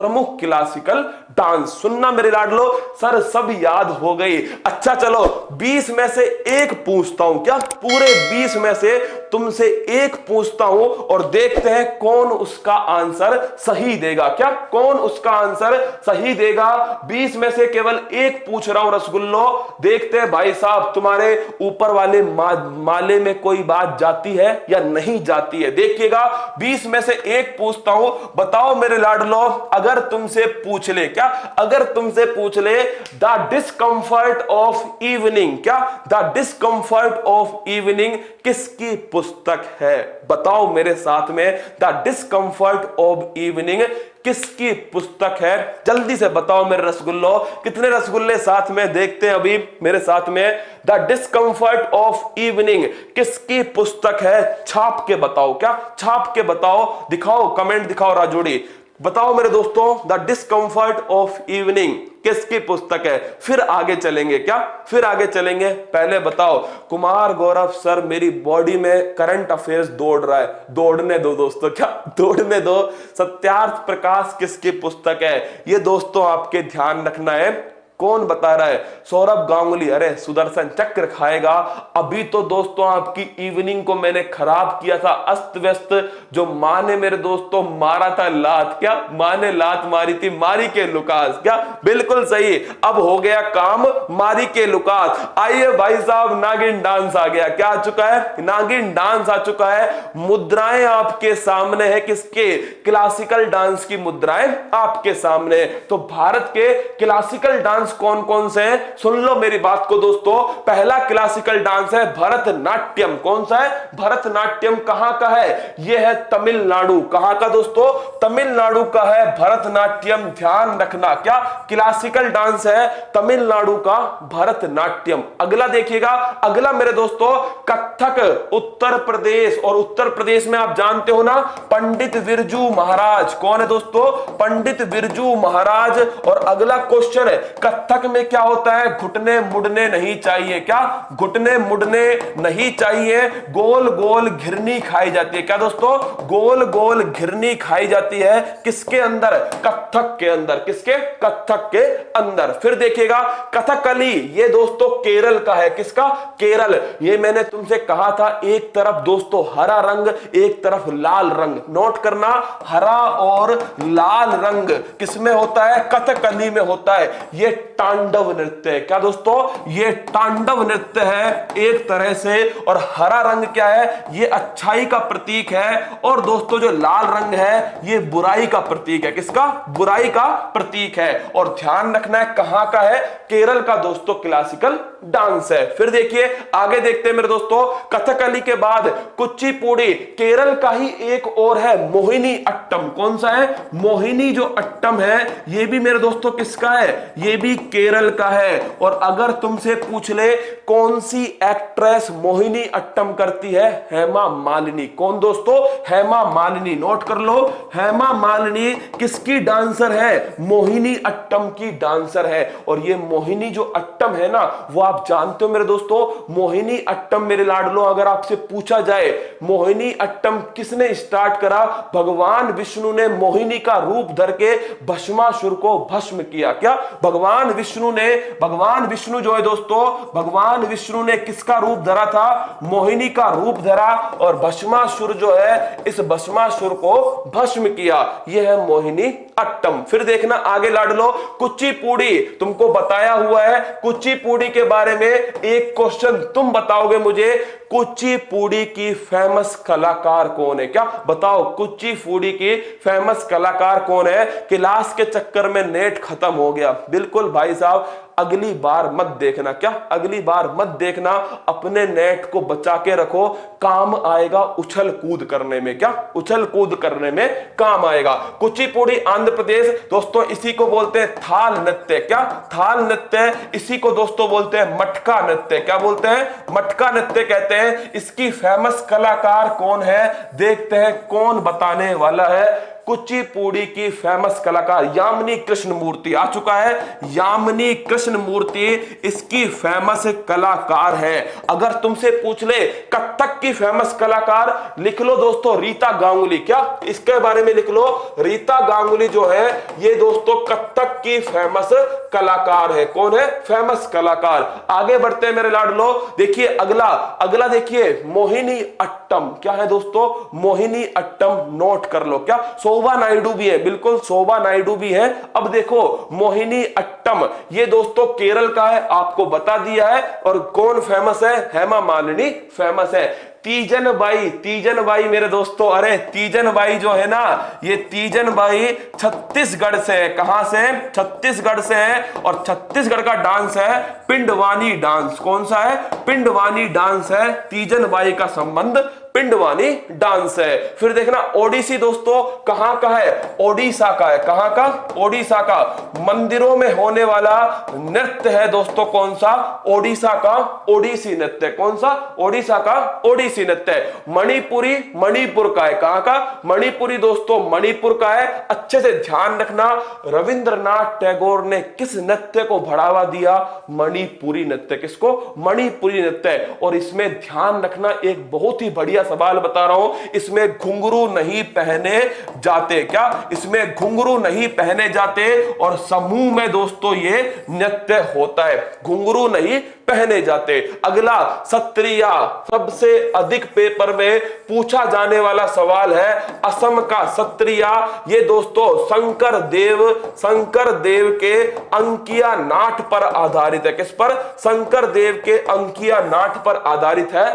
प्रमुख classical dance. सुनना मेरे लाडलो, सर सब याद हो गई। अच्छा चलो 20 में से एक पूछता हूं, क्या पूरे 20 में से तुमसे एक पूछता हूं और देखते हैं कौन उसका आंसर सही देगा। क्या कौन उसका आंसर सही देगा? 20 में से केवल एक पूछ रहा हूं रसगुल्लो, देखते हैं भाई साहब तुम्हारे ऊपर वाले माले में कोई बात जाती है या नहीं जाती है। देखिएगा 20 में से एक पूछता हूं, बताओ मेरे लाडलो, अगर तुमसे पूछ ले, क्या अगर तुमसे पूछ ले द डिस्कंफर्ट ऑफ इवनिंग, क्या द डिस्कंफर्ट ऑफ इवनिंग किसकी पुस्तक है? बताओ मेरे साथ में, द डिस्कंफर्ट ऑफ इवनिंग किसकी पुस्तक है? जल्दी से बताओ मेरे रसगुल्लो, कितने रसगुल्ले साथ में? देखते हैं अभी मेरे साथ में, द डिस्कंफर्ट ऑफ इवनिंग किसकी पुस्तक है? छाप के बताओ, क्या छाप के बताओ, दिखाओ कमेंट दिखाओ राजोड़ी, बताओ मेरे दोस्तों, द डिस्कंफर्ट ऑफ इवनिंग किसकी पुस्तक है? फिर आगे चलेंगे, क्या फिर आगे चलेंगे? पहले बताओ कुमार गौरव सर, मेरी बॉडी में करंट अफेयर्स दौड़ रहा है। दौड़ने दो दोस्तों, क्या दौड़ने दो। सत्यार्थ प्रकाश किसकी पुस्तक है? ये दोस्तों आपके ध्यान रखना है। कौन बता रहा है? सौरभ गांगुली। अरे सुदर्शन चक्र खाएगा। अभी तो दोस्तों आपकी इवनिंग को मैंने खराब किया था, अस्त व्यस्त। जो मां ने मेरे दोस्तों मारा था लात, क्या मां ने लात मारी थी, मारी के लुकास, क्या बिल्कुल सही। अब हो गया काम, मारी के लुकास। आइए भाई साहब, नागिन डांस आ गया। क्या आ चुका है? नागिन डांस आ चुका है। मुद्राएं आपके सामने है, किसके? क्लासिकल डांस की मुद्राएं आपके सामने। तो भारत के क्लासिकल डांस कौन कौन से हैं? सुन लो मेरी बात को दोस्तों। पहला क्लासिकल डांस है भरतनाट्यम। कौन सा है? भरतनाट्यम। कहां का है? यह है तमिलनाडु। कहां का दोस्तों? तमिलनाडु का है भरतनाट्यम। ध्यान रखना, क्या क्लासिकल डांस है तमिलनाडु का भरतनाट्यम। अगला देखिएगा, अगला मेरे दोस्तों कथक उत्तर प्रदेश। और उत्तर प्रदेश में आप जानते हो ना, पंडित बिरजू महाराज। कौन है दोस्तों? पंडित बिरजू महाराज। और अगला क्वेश्चन है, कथक में क्या होता है? घुटने मुड़ने नहीं चाहिए। क्या घुटने मुड़ने नहीं चाहिए। गोल गोल घिरनी खाई जाती है। क्या दोस्तों? गोल गोल घिरनी खाई जाती है। किसके अंदर? कथक के अंदर। किसके? कथक के अंदर। फिर देखिएगा कथकली, ये दोस्तों केरल का है। किसका? केरल। ये मैंने तुमसे कहा था, एक तरफ दोस्तों हरा रंग, एक तरफ लाल रंग। नोट करना, हरा और लाल रंग किसमें होता है? कथकली में होता है। ये तांडव नृत्य है। क्या दोस्तों? ये तांडव नृत्य है एक तरह से। और हरा रंग क्या है? ये अच्छाई का प्रतीक है। और दोस्तों जो लाल रंग है, ये बुराई का प्रतीक है। किसका? बुराई का प्रतीक है। और ध्यान रखना है कहां का है? केरल का दोस्तों क्लासिकल डांस है। फिर देखिए आगे देखते हैं मेरे दोस्तों, कथकली के बाद कुचिपुड़ी। केरल का ही एक और है मोहिनी अट्टम। कौन सा है? मोहिनी जो अट्टम है, ये भी मेरे दोस्तों किसका है? ये भी केरल का है। और अगर तुमसे पूछ ले कौन सी एक्ट्रेस मोहिनी अट्टम करती है? हेमा मालिनी। कौन दोस्तों? हेमा मालिनी। नोट कर लो, हेमा मालिनी किसकी डांसर है? मोहिनी अट्टम की डांसर है। और ये मोहिनी जो अट्टम है ना, वो आप जानते हो मेरे दोस्तों, मोहिनी अट्टम मेरे लाडलो, अगर आपसे पूछा जाए मोहिनी अट्टम किसने स्टार्ट करा? भगवान विष्णु ने मोहिनी का रूप धर के भस्मासुर को भस्म किया। क्या? भगवान विष्णु ने, भगवान विष्णु जो है दोस्तों, भगवान विष्णु ने किसका रूप धरा था? मोहिनी का रूप धरा। और भस्मासुर जो है, इस भस्मासुर को भस्म किया। यह है मोहिनी अट्टम। फिर देखना आगे लाडलो, कुचिपुड़ी। तुमको बताया हुआ है कुचिपुड़ी के बारे में। एक क्वेश्चन तुम बताओगे मुझे, कुचिपुड़ी की फेमस कलाकार कौन है? क्या बताओ, कुचिपुड़ी की फेमस कलाकार कौन है? क्लास के चक्कर में नेट खत्म हो गया। बिल्कुल भाई साहब, अगली बार मत देखना। क्या? अगली बार मत देखना। अपने नेट को बचा के रखो, काम आएगा उछल कूद करने में। क्या? उछल कूद करने में काम आएगा। कुचिपुड़ी आंध्र प्रदेश दोस्तों, इसी को बोलते हैं थाल नृत्य। क्या? थाल नृत्य। इसी को दोस्तों बोलते हैं मटका नृत्य। क्या बोलते हैं? मटका नृत्य कहते हैं। इसकी फेमस कलाकार कौन है? देखते हैं कौन बताने वाला है। कुचिपुड़ी की फेमस कलाकार यामिनी कृष्णमूर्ति आ चुका है। यामिनी कृष्णमूर्ति इसकी फेमस कलाकार है। अगर तुमसे पूछ ले कथक की फेमस कलाकार, लिख लो दोस्तों रीता गांगुली। क्या इसके बारे में लिख लो, रीता गांगुली जो है ये दोस्तों कथक की फेमस कलाकार है। कौन है? फेमस कलाकार। आगे बढ़ते हैं मेरे लाडलो। देखिए अगला देखिए मोहिनी अट्टम। क्या है दोस्तों? मोहिनी अट्टम। नोट कर लो। क्या शोभा नायडू भी है? बिल्कुल शोभा नायडू भी है। अब देखो मोहिनी अट्टम ये दोस्तों केरल का है, आपको बता दिया है। और कौन फेमस है? हेमा मालिनी फेमस है। तीजन बाई मेरे दोस्तों, अरे तीजन बाई जो है ना, ये तीजन बाई छत्तीसगढ़ से है। कहां से? छत्तीसगढ़ से है। और छत्तीसगढ़ का डांस है पिंडवानी डांस। कौन सा है? पिंडवानी डांस है। तीजन बाई का संबंध पिंडवानी डांस है। फिर देखना ओडिसी दोस्तों कहां का है? ओडिशा का है। कहां का? ओडिशा का। मंदिरों में होने वाला नृत्य है दोस्तों कौन सा? ओडिशा का ओडिसी नृत्य। कौन सा? ओडिशा का ओडिसी नृत्य। मणिपुरी मणिपुर का है। कहां का? मणिपुरी दोस्तों मणिपुर का है। अच्छे से ध्यान रखना, रविंद्रनाथ टैगोर ने किस नृत्य को बढ़ावा दिया? मणिपुरी नृत्य। किसको? मणिपुरी नृत्य। और इसमें ध्यान रखना, एक बहुत ही बढ़िया सवाल बता रहा हूं, इसमें घुंघरू नहीं पहने जाते। क्या? इसमें घुंघरू नहीं पहने जाते और समूह में दोस्तों ये नृत्य होता है। घुंघरू नहीं पहने जाते। अगला सत्रिया, सबसे अधिक पेपर में पूछा जाने वाला सवाल है। असम का सत्रिया ये दोस्तों शंकर देव के अंकिया नाट पर आधारित है। किस पर? शंकर देव के अंकिया नाट पर आधारित है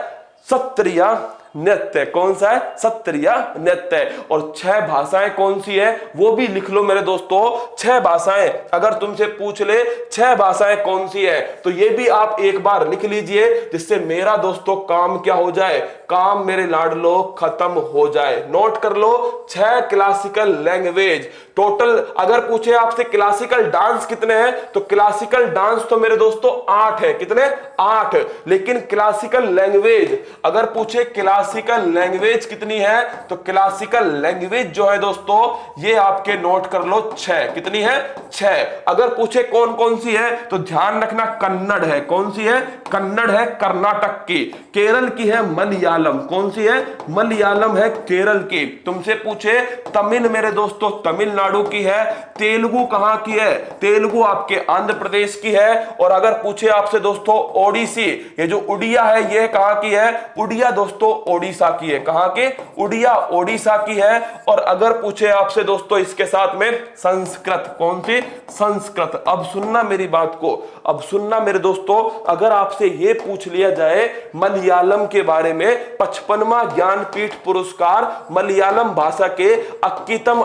सत्रिया नृत्य। कौन सा है? सत्रिया नृत्य। और 6 भाषाएं कौन सी है वो भी लिख लो मेरे दोस्तों। 6 भाषाएं अगर तुमसे पूछ ले 6 भाषाएं कौन सी है तो ये भी आप एक बार लिख लीजिए, जिससे मेरा दोस्तों काम क्या हो जाए? काम मेरे लाडलो खत्म हो जाए। नोट कर लो 6 क्लासिकल लैंग्वेज। टोटल अगर पूछे आपसे क्लासिकल डांस कितने हैं तो क्लासिकल डांस तो मेरे दोस्तों 8 है। कितने? 8। लेकिन क्लासिकल लैंग्वेज अगर पूछे क्लासिकल लैंग्वेज कितनी है तो क्लासिकल लैंग्वेज जो है दोस्तों ये आपके नोट कर लो 6। कितनी है? 6। अगर पूछे कौन कौन सी है तो ध्यान रखना कन्नड़ है। कौन सी है? कन्नड़ है कर्नाटक की। केरल की है मलयालम। कौन सी है? मलयालम है केरल की। तुमसे पूछे तमिल मेरे दोस्तों तमिलनाडु की है। तेलुगु कहां की है? तेलुगु आपके आंध्र प्रदेश की है। और अगर पूछे आपसे दोस्तों ओडिसी, ये जो उड़िया है ये कहां की है? उड़िया दोस्तों ओडिशा की है। कहां के? उड़िया ओडिशा की है। और अगर पूछे आपसे दोस्तों इसके साथ में संस्कृत, कौन सी? संस्कृत। अब सुनना मेरी बात को, अब सुनना मेरे दोस्तों, अगर आपसे यह पूछ लिया जाए मलयालम के बारे में, 55वां ज्ञानपीठ पुरस्कार मलयालम भाषा के अक्कीतम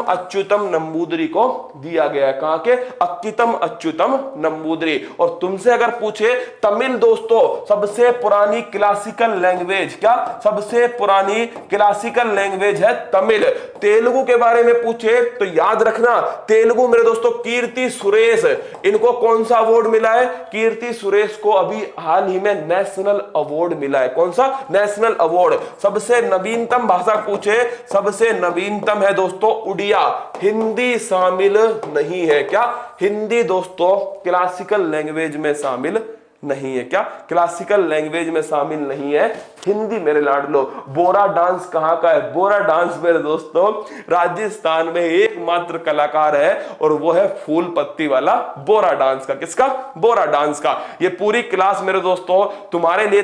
अच्युतम नंबूदरी को दिया गया है। कहां के? अक्कीतम अच्युतम नंबूदरी। और तुमसे अगर पूछे तमिल दोस्तों सबसे पुरानी क्लासिकल लैंग्वेज, क्या सबसे पुरानी क्लासिकल लैंग्वेज है तमिल। तेलुगु के बारे में पूछे तो याद रखना तेलुगु मेरे दोस्तों कीर्ति सुरेश, इनको कौन सा अवार्ड मिला है? कीर्ति सुरेश को अभी हाल ही में नेशनल अवार्ड मिला है। कौन सा? National award. सबसे नवीनतम भाषा पूछे, सबसे नवीनतम है दोस्तों उड़िया। हिंदी शामिल नहीं है। क्या? हिंदी दोस्तों क्लासिकल लैंग्वेज में शामिल नहीं है। क्या? क्लासिकल लैंग्वेज में शामिल नहीं है हिंदी मेरे लाडलो। बोरा डांस कहां का है? बोरा डांस मेरे दोस्तों राजस्थान में एकमात्र कलाकार है और वो है फूल पत्ती वाला बोरा डांस का। किसका? बोरा डांस का। ये पूरी क्लास मेरे दोस्तों तुम्हारे लिए